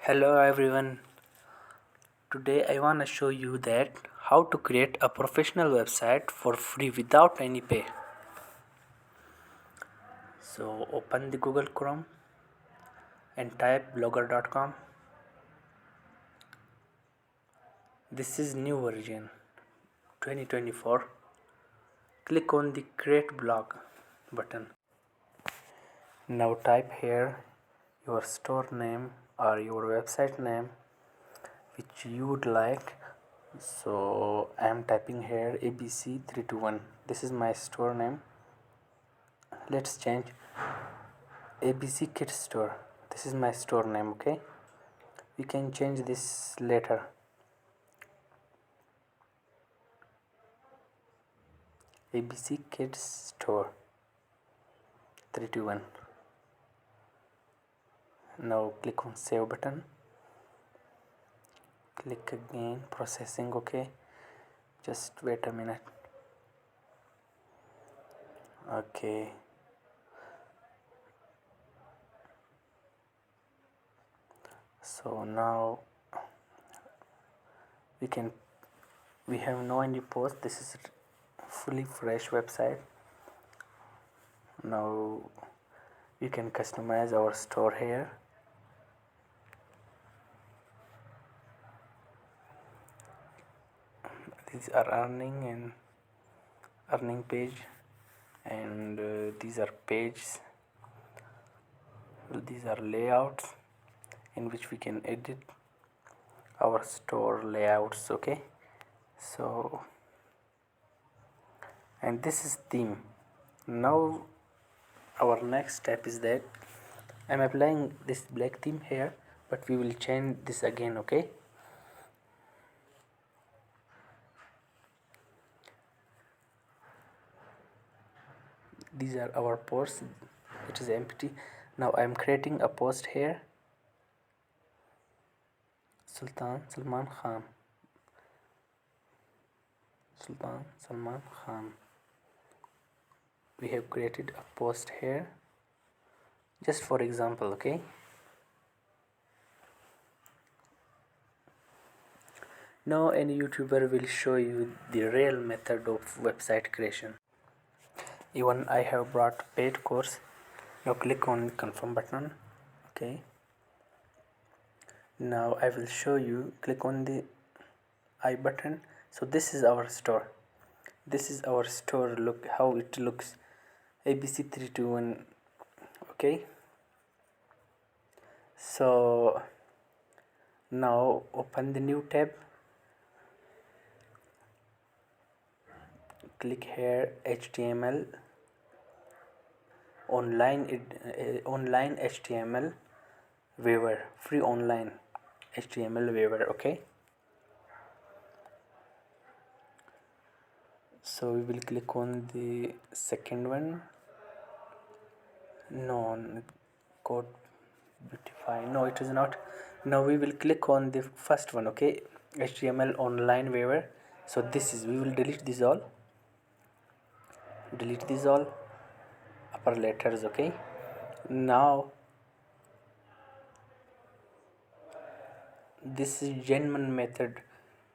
Hello everyone. Today I want to show you that how to create a professional website for free without any pay. So open the Google Chrome and type blogger.com. This is new version 2024. Click on the create blog button. Now type here your store name or your website name which you would like. So I am typing here ABC321. This is my store name. Let's change ABC Kids Store. This is my store name. Okay, we can change this later. ABC Kids Store 321. Now click on save button. Click again, processing. Okay, just wait a minute. Okay, so now we have no any post. This is fully fresh website. Now we can customize our store here. These are earning page, and these are pages. These are layouts in which we can edit our store layouts. Okay, so and this is theme. Now our next step is that I'm applying this black theme here, but we will change this again. Okay, these are our posts. It is empty. Now I am creating a post here. Sultan Salman Khan. We have created a post here just for example. Okay, now any YouTuber will show you the real method of website creation. Even I have brought paid course. Now click on confirm button. Okay, now I will show you. Click on the I button. So this is our store. Look how it looks. ABC321. Okay, so now open the new tab. Click here HTML online HTML waiver, free online HTML waiver. Okay, so we will click on the second one. No, code beautify. No, it is not. Now we will click on the first one. Okay, HTML online waiver. So this is, we will delete these all upper letters. Okay, now this is genuine method.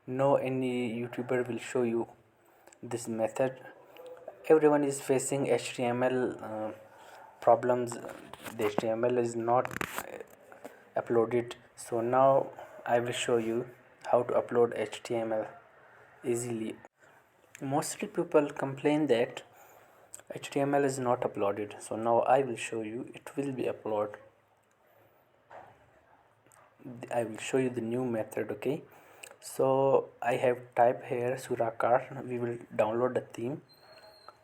No any YouTuber will show you this method. Everyone is facing HTML problems. The HTML is not uploaded. So now I will show you how to upload HTML easily. Mostly people complain that HTML is not uploaded, so now I will show you. It will be uploaded. I will show you the new method. Okay, so I have type here Surakart. We will download the theme.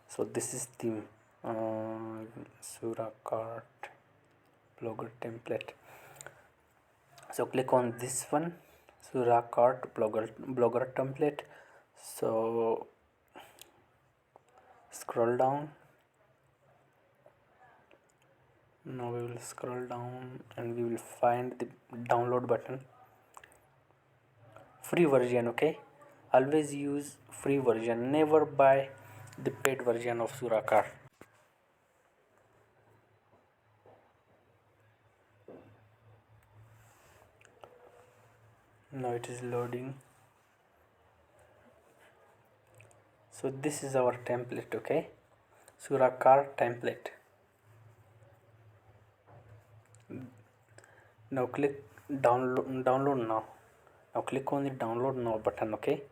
So this is theme, Surakart blogger template. So click on this one, Surakart blogger template. So scroll down. Now we will scroll down and we will find the download button. Free version. Okay, always use free version, never buy the paid version of Surakart. Now it is loading. So this is our template, okay? Surakar template. Now click download now. Now click on the download now button, okay?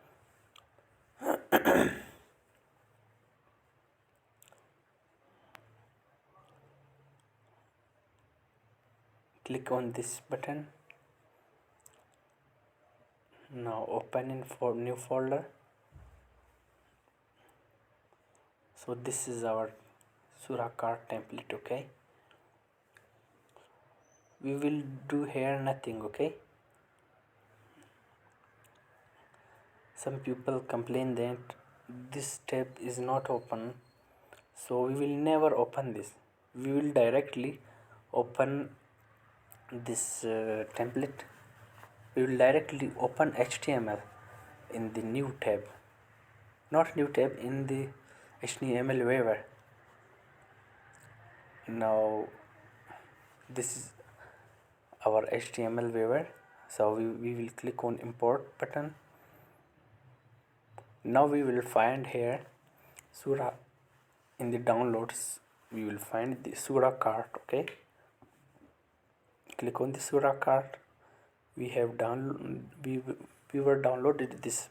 Click on this button. Now open in for new folder. So this is our Surakar template, okay? We will do here nothing, okay? Some people complain that this tab is not open, so we will never open this. We will directly open this template. We will directly open HTML in the new tab, not new tab, in the HTML waiver. Now this is our HTML waiver, so we will click on import button. Now we will find here Sura. In the downloads we will find the Sura cart, okay? Click on the Sura cart. We have we were downloaded this.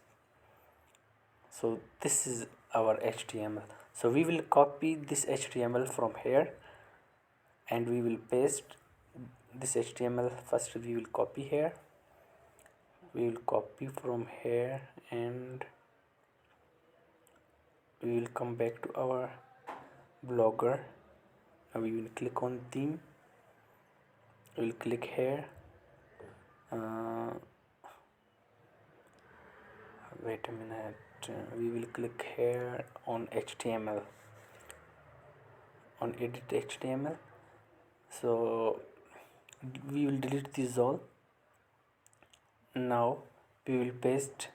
So this is our HTML. So we will copy this HTML from here and we will paste this HTML. First we will copy here, we will copy from here, and we will come back to our blogger. Now we will click on theme, we will click here, wait a minute, we will click here on HTML, on edit HTML. So we will delete this all. Now we will paste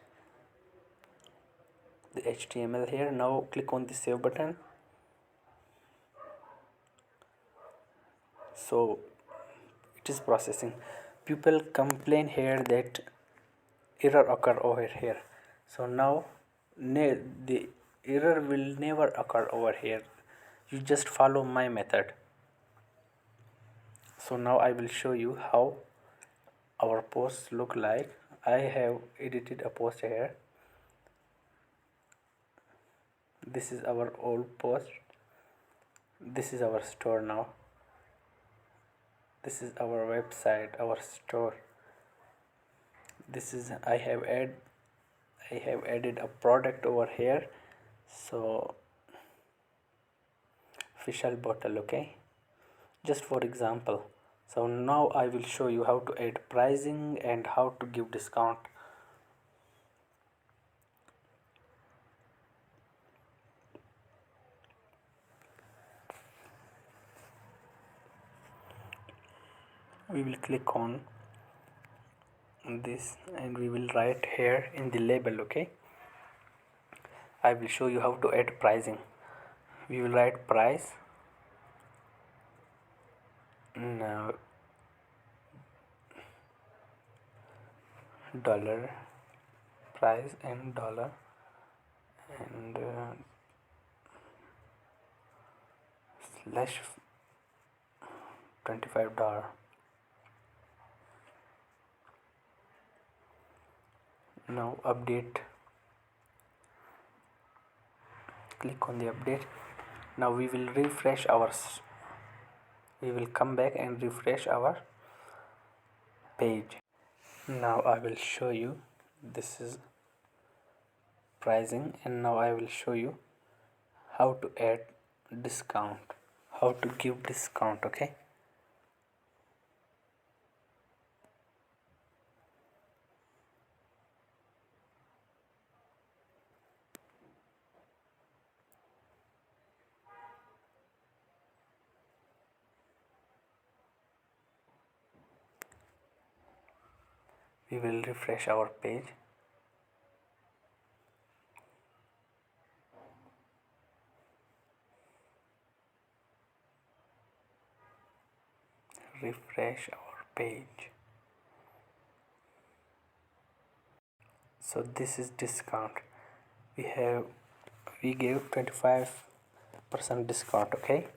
the HTML here. Now click on the save button. So it is processing. People complain here that error occur over here. So now the error will never occur over here. You just follow my method. So now I will show you how our posts look like. I have edited a post here. This is our old post. This is our store now. This is our website, our store. This is I have added a product over here. So official bottle, okay? Just for example. So now I will show you how to add pricing and how to give discount. We will click on this and we will write here in the label, okay? I will show you how to add pricing. We will write price. Now dollar, price and dollar, and slash $25. Now update, click on the update. Now we will refresh we will come back and refresh our page. Now I will show you, this is pricing, and now I will show you how to add discount, how to give discount, okay? We will refresh our page. Refresh our page. So this is discount. We gave 25% discount. Okay.